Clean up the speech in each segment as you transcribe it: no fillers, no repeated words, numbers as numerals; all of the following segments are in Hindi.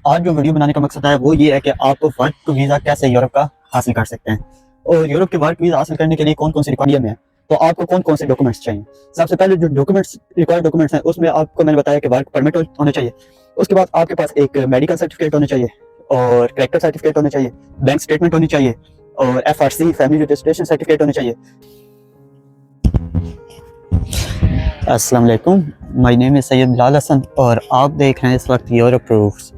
आज जो वीडियो बनाने का मकसद है वो ये है कि आप वर्क वीज़ा कैसे यूरोप का हासिल कर सकते हैं और यूरोप के वर्क वीज़ा हासिल करने के लिए कौन कौन सी रिक्वायरमेंट है। तो आपको कौन कौन से डॉक्यूमेंट्स चाहिए। सबसे पहले जो डॉक्यूमेंट्स रिक्वायर्ड डॉक्यूमेंट्स हैं उसमें आपको मैंने बताया कि वर्क परमिट होने चाहिए। उसके बाद आपके पास एक मेडिकल सर्टिफिकेट होना चाहिए और कैरेक्टर सर्टिफिकेट होना चाहिए, बैंक स्टेटमेंट होनी चाहिए और FRC फैमिली रजिस्ट्रेशन सर्टिफिकेट होना चाहिए। अस्सलाम वालेकुम, my name is Syed Bilal Hassan और आप देख रहे हैं इस वक्त यूरोप प्रूफ्स।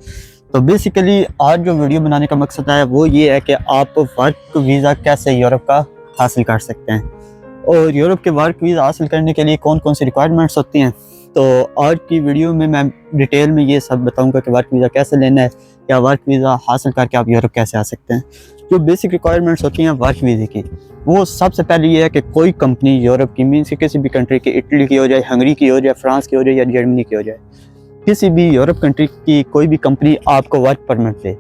तो बेसिकली आज जो वीडियो बनाने का मकसद है वो ये है कि आप वर्क वीज़ा कैसे यूरोप का हासिल कर सकते हैं और यूरोप के वर्क वीज़ा हासिल करने के लिए कौन कौन सी रिक्वायरमेंट्स होती हैं। तो आज की वीडियो में मैं डिटेल में ये सब बताऊंगा कि वर्क वीज़ा कैसे लेना है या वर्क वीज़ा हासिल करके आप यूरोप कैसे आ सकते हैं। जो बेसिक रिक्वायरमेंट्स होती हैं वर्क वीज़े की, वो सबसे पहले ये है कि कोई कंपनी यूरोप की मीन्स कि किसी भी कंट्री की, इटली की हो जाए, हंगरी की हो जाए, फ्रांस की हो जाए या जर्मनी की हो जाए, किसी भी यूरोप कंट्री की कोई भी कंपनी आपको वर्क परमिट दे।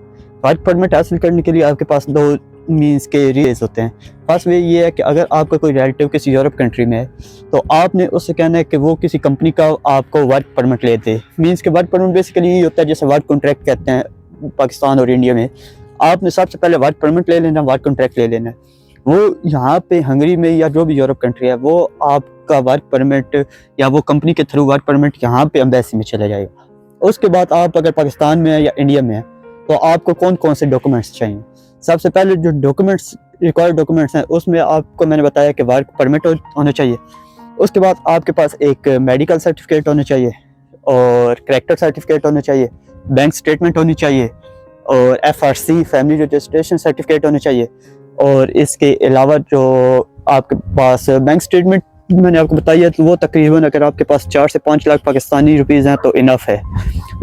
वर्क परमिट हासिल करने के लिए आपके पास दो मीन्स के रीज़ होते हैं। फर्स्ट वे ये है कि अगर आपका कोई रिलेटिव किसी यूरोप कंट्री में है तो आपने उससे कहना है कि वो किसी कंपनी का आपको वर्क परमिट ले दे। मीन्स के वर्क परमिट बेसिकली यही होता है जैसे वर्क कॉन्ट्रैक्ट कहते हैं पाकिस्तान और इंडिया में। आपने सबसे पहले वर्क परमिट ले लेना, वर्क कॉन्ट्रैक्ट ले लेना। वो यहाँ पे हंगरी में या जो भी यूरोप कंट्री है वो आपका वर्क परमिट या वो कंपनी के थ्रू वर्क परमिट यहाँ पे एम्बेसी में चला जाएगा। उसके बाद आप अगर पाकिस्तान में है या इंडिया में है तो आपको कौन कौन से डॉक्यूमेंट्स चाहिए। सबसे पहले जो डॉक्यूमेंट्स रिक्वायर्ड डॉक्यूमेंट्स हैं उसमें आपको मैंने बताया कि वर्क परमिट होना चाहिए। उसके बाद आपके पास एक मेडिकल सर्टिफिकेट होना चाहिए और कैरेक्टर सर्टिफिकेट होना चाहिए, बैंक स्टेटमेंट होनी चाहिए और FRC फैमिली रजिस्ट्रेशन सर्टिफिकेट होना चाहिए। और इसके अलावा जो आपके पास बैंक स्टेटमेंट मैंने आपको बताई है तो वो तकरीबन अगर आपके पास 4 से 5 लाख पाकिस्तानी रुपीज़ हैं तो इनफ है,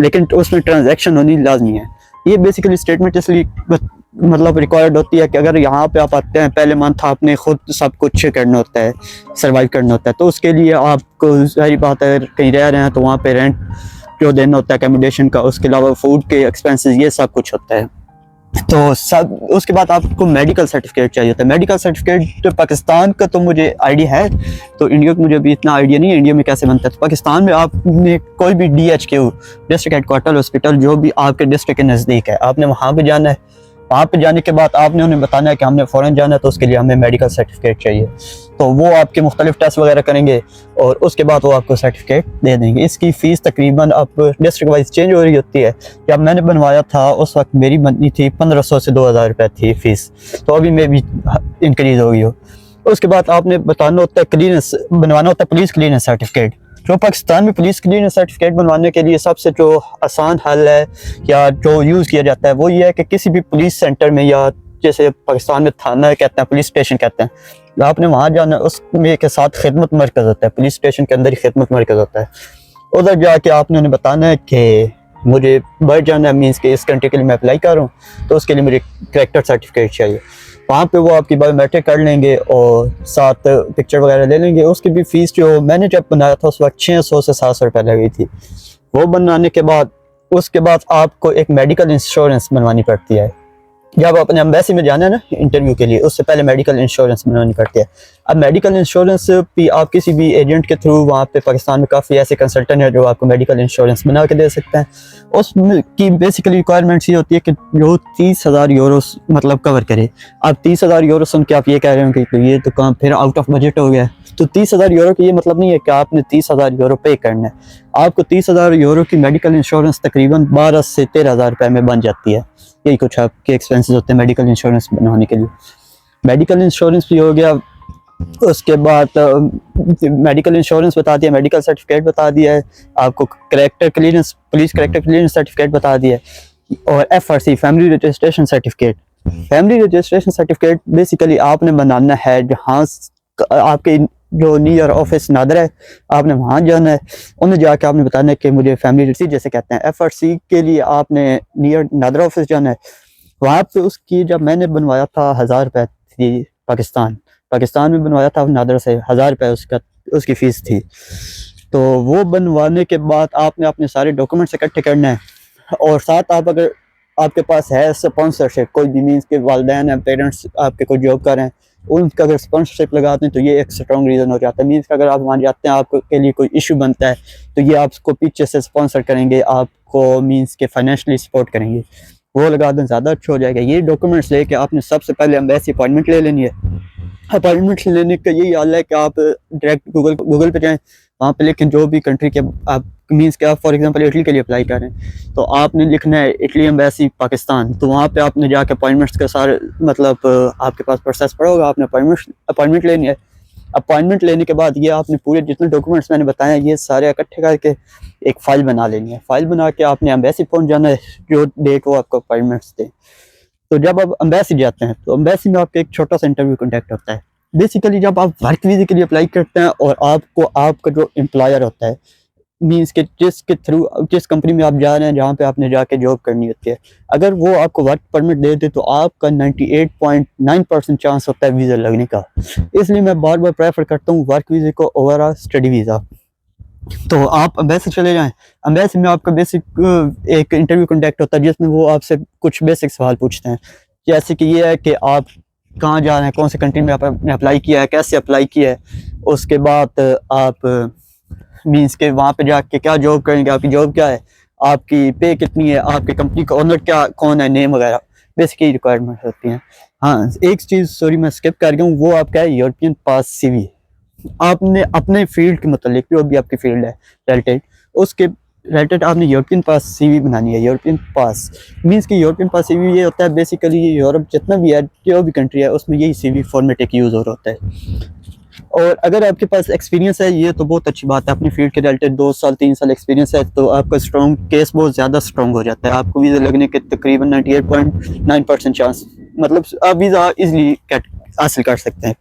लेकिन उसमें ट्रांजैक्शन होनी लाजमी है। ये बेसिकली स्टेटमेंट इसलिए मतलब रिक्वायर्ड होती है कि अगर यहाँ पे आप आते हैं पहले मंथ आपने खुद सब कुछ करना होता है, सर्वाइव करना होता है, तो उसके लिए आपको सारी बात है कहीं रह रहे हैं तो वहाँ पे रेंट जो देना होता है अकोमोडेशन का, उसके अलावा फूड के एक्सपेंसेस, ये सब कुछ होता है। तो सब उसके बाद आपको मेडिकल सर्टिफिकेट चाहिए होता है। मेडिकल सर्टिफिकेट तो पाकिस्तान का तो मुझे आइडिया है, तो इंडिया का मुझे अभी इतना आइडिया नहीं है इंडिया में कैसे बनता है। तो पाकिस्तान में आपने कोई भी DHQ डिस्ट्रिक्ट हेडक्वार्टर हॉस्पिटल जो भी आपके डिस्ट्रिक्ट के नज़दीक है आपने वहाँ पे जाना है। वहाँ पे जाने के बाद आपने उन्हें बताना है कि हमने फ़ौरन जाना है तो उसके लिए हमें मेडिकल सर्टिफिकेट चाहिए। तो वो आपके मुख्तलिफ टेस्ट वगैरह करेंगे और उसके बाद वो आपको सर्टिफिकेट दे देंगे। इसकी फ़ीस तकरीबन अब डिस्ट्रिक्ट वाइज चेंज हो रही होती है। जब मैंने बनवाया था उस वक्त मेरी बननी थी 1500 से 2000 रुपये थी फ़ीस, तो अभी में भी इंक्रीज़ हो गई हो। उसके बाद आपने बताना होता है क्लीनेस बनवाना होता है, पुलिस क्लीनेस सर्टिफिकेट। जो पाकिस्तान में पुलिस क्लीनेस सर्टिफिकेट बनवाने के लिए सबसे जो आसान हल है या जो यूज़ किया जाता है वो ये है कि किसी भी पुलिस सेंटर में या जैसे पाकिस्तान में थाना कहते हैं, पुलिस स्टेशन कहते हैं, आपने वहाँ जाना, उसमें के साथ खिदमत मरकज़ होता है, पुलिस स्टेशन के अंदर ही खिदमत मरकज़ होता है। उधर जाके आपने उन्हें बताना है कि मुझे बढ़ जाना है, मीन्स कि इस कंट्री के लिए मैं अप्लाई कर रहा हूँ तो उसके लिए मुझे कैरेक्टर सर्टिफिकेट चाहिए। वहाँ पे वो आपकी बायोमेट्रिक कर लेंगे और साथ पिक्चर वगैरह ले लेंगे। उसकी भी फ़ीस जो मैंने जब बनाया था उस वक्त 600 से 700 रुपये लगी थी। वो बनाने के बाद उसके बाद आपको एक मेडिकल इंश्योरेंस बनवानी पड़ती है। जब अपने एम्बेसी में जाना है ना इंटरव्यू के लिए, उससे पहले मेडिकल इंश्योरेंस बनवानी पड़ती है। अब मेडिकल इंश्योरेंस भी आप किसी भी एजेंट के थ्रू, वहाँ पे पाकिस्तान में काफ़ी ऐसे कंसल्टेंट है जो आपको मेडिकल इंश्योरेंस बना के दे सकते हैं। उसकी बेसिकली रिक्वायरमेंट्स ये होती है कि जो 30,000 यूरो मतलब कवर करे। अब 30,000 यूरो सुन के आप ये कह रहे हो कि ये तो काम फिर आउट ऑफ बजट हो गया। तो 30,000 यूरो का ये मतलब नहीं है कि आपने 30,000 यूरो पे करना है। आपको 30,000 यूरो की मेडिकल इंश्योरेंस तकरीबन 12 से 13,000 रुपये में बन जाती है। यही कुछ आपके एक्सपेंसेस होते हैं मेडिकल इंश्योरेंस बनवाने के लिए। मेडिकल इंश्योरेंस भी हो गया। उसके बाद मेडिकल इंश्योरेंस बता दिया, मेडिकल सर्टिफिकेट बता दिया है, आपको character clearance, police character clearance certificate बता दिया है और FRC family registration certificate. Family registration certificate basically आपने बनाना है जहाँ आपके जो नियर ऑफिस नादर है आपने वहाँ जाना है। उन्हें जाके आपने बताना है कि मुझे फैमिली रजिस्ट्री जैसे कहते हैं। FRC के लिए आपने नियर नादर ऑफिस जाना है। वहाँ पे उसकी जब मैंने बनवाया था 1000 रुपये थी पाकिस्तान में बनवाया था नादर से 1000 रुपये उसकी फ़ीस थी। तो वो बनवाने के बाद आपने अपने सारे डॉक्यूमेंट्स इकट्ठे करना है और साथ आप अगर आपके पास है स्पॉन्सरशिप, कोई भी मीन्स के वालिदैन हैं, पेरेंट्स आपके कोई जॉब कर रहे हैं, उनका अगर स्पॉन्सरशिप लगाते हैं तो ये एक स्ट्रॉन्ग रीज़न हो जाता है। मीन्स अगर आप वहाँ जाते हैं आपके लिए कोई इशू बनता है तो ये आपको पीछे से स्पॉन्सर करेंगे, आप आपको मींस के फाइनेंशियली सपोर्ट करेंगे, वो लगा दें, ज़्यादा अच्छा हो जाएगा। ये डॉक्यूमेंट्स लेके आपने सबसे पहले एम्बेसी अपॉइंटमेंट ले लेनी है। अपॉइंटमेंट लेने का यही हाल है कि आप डायरेक्ट गूगल पे जाएं, वहाँ पे लिखें जो भी कंट्री के आप मींस के आप फॉर एग्जांपल इटली के लिए अप्लाई कर रहे हैं, तो आपने लिखना है इटली एम्बेसी पाकिस्तान। तो वहाँ पे आपने जाके अपॉइंटमेंट्स का सारे मतलब आपके पास प्रोसेस पड़ा होगा, आपने अपॉइंटमेंट लेनी है। अपॉइंटमेंट लेने के बाद ये आपने पूरे जितने डॉक्यूमेंट्स मैंने बताए ये सारे इकट्ठे करके एक फ़ाइल बना लेनी है। फ़ाइल बना के आपने एम्बेसी पहुँच जाना है, जो डेट वो आपको अपॉइंटमेंट्स दें। तो जब आप एम्बेसी जाते हैं तो एम्बेसी में आपका एक छोटा सा इंटरव्यू कंडक्ट होता है। बेसिकली जब आप वर्क वीज़े के लिए अप्लाई करते हैं और आपको आपका जो एम्प्लॉयर होता है मींस के जिसके थ्रू जिस कंपनी में आप जा रहे हैं, जहाँ पे आपने जाके जॉब करनी होती है, अगर वो आपको वर्क परमिट दे दे तो आपका 98.9% चांस होता है वीज़ा लगने का। इसलिए मैं बार बार प्रेफर करता हूँ वर्क वीज़े को ओवर स्टडी वीज़ा। तो आप एम्बेसी चले जाएं। एम्बेसी में आपका बेसिक एक इंटरव्यू कंडक्ट होता है जिसमें वो आपसे कुछ बेसिक सवाल पूछते हैं, जैसे कि ये है कि आप कहाँ जा रहे हैं, कौन से कंट्री में आपने अप्लाई किया है, कैसे अप्लाई किया है, उसके बाद आप मींस के वहाँ पे जाके क्या जॉब करेंगे, आपकी जॉब क्या है, आपकी पे कितनी है, आपकी कंपनी का ओनर क्या कौन है, नेम वगैरह बेसिक रिक्वायरमेंट होती हैं। हाँ, एक चीज़ सॉरी मैं स्किप कर गया हूँ, वो आपका है यूरोपियन पास CV। आपने अपने फील्ड के मतलब जो भी आपकी फील्ड है रिलेटेड, उसके रिलेटेड आपने यूरोपियन पास CV बनानी है। यूरोपियन पास मींस कि यूरोपियन पास CV ये होता है बेसिकली यूरोप जितना भी है, जो भी कंट्री है उसमें यही CV फॉर्मेट एक यूज़ हो रहा होता है। और अगर आपके पास एक्सपीरियंस है ये तो बहुत अच्छी बात है, अपनी फील्ड के रिलेटेड 2 साल 3 साल एक्सपीरियंस है तो आपका स्ट्रॉन्ग केस बहुत ज़्यादा स्ट्रॉन्ग हो जाता है। आपको वीज़ा लगने के तकरीबन 98.9% चांस, मतलब आप वीज़ा इजीली हासिल कर सकते हैं।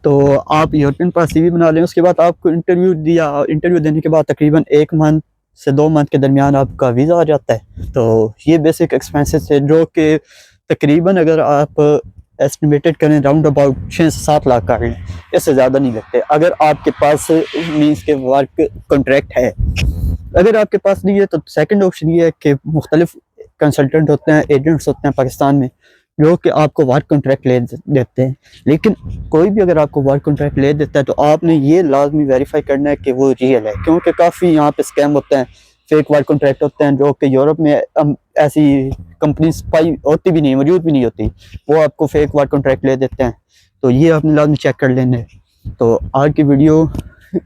तो आप यूरोपियन पास CV बना लें। उसके बाद आपको इंटरव्यू देने के बाद तकरीबन 1 मंथ से 2 मंथ के दरमियान आपका वीज़ा आ जाता है। तो ये बेसिक एक्सपेंसेस है जो कि तकरीबन अगर आप एस्टिमेटेड करें राउंड अबाउट 6 से 7 लाख का है, इससे ज़्यादा नहीं लगते अगर आपके पास मींस के वर्क कॉन्ट्रैक्ट है। अगर आपके पास नहीं है तो सेकंड ऑप्शन ये है कि मुख्तलिफ कंसल्टेंट होते हैं, एजेंट्स होते हैं पाकिस्तान में जो कि आपको वर्क कॉन्ट्रैक्ट ले देते हैं। लेकिन कोई भी अगर आपको वर्क कॉन्ट्रैक्ट ले देता है तो आपने ये लाजमी वेरीफाई करना है कि वो रियल है, क्योंकि काफ़ी यहाँ पे स्कैम होते हैं, फेक वर्क कॉन्ट्रैक्ट होते हैं जो कि यूरोप में ऐसी कंपनीज पाई होती भी नहीं, मौजूद भी नहीं होती, वो आपको फेक वर्क कॉन्ट्रैक्ट ले देते हैं। तो ये आपने लाजमी चेक कर लेना है। तो आज की वीडियो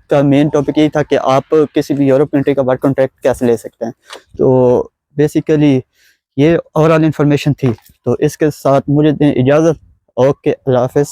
का मेन टॉपिक यही था कि आप किसी भी यूरोप कंट्री का वर्क कॉन्ट्रैक्ट कैसे ले सकते हैं। तो बेसिकली ये ओवरऑल इन्फॉर्मेशन थी। तो इसके साथ मुझे दें इजाज़त। ओके, अल्लाह हाफ़िज़।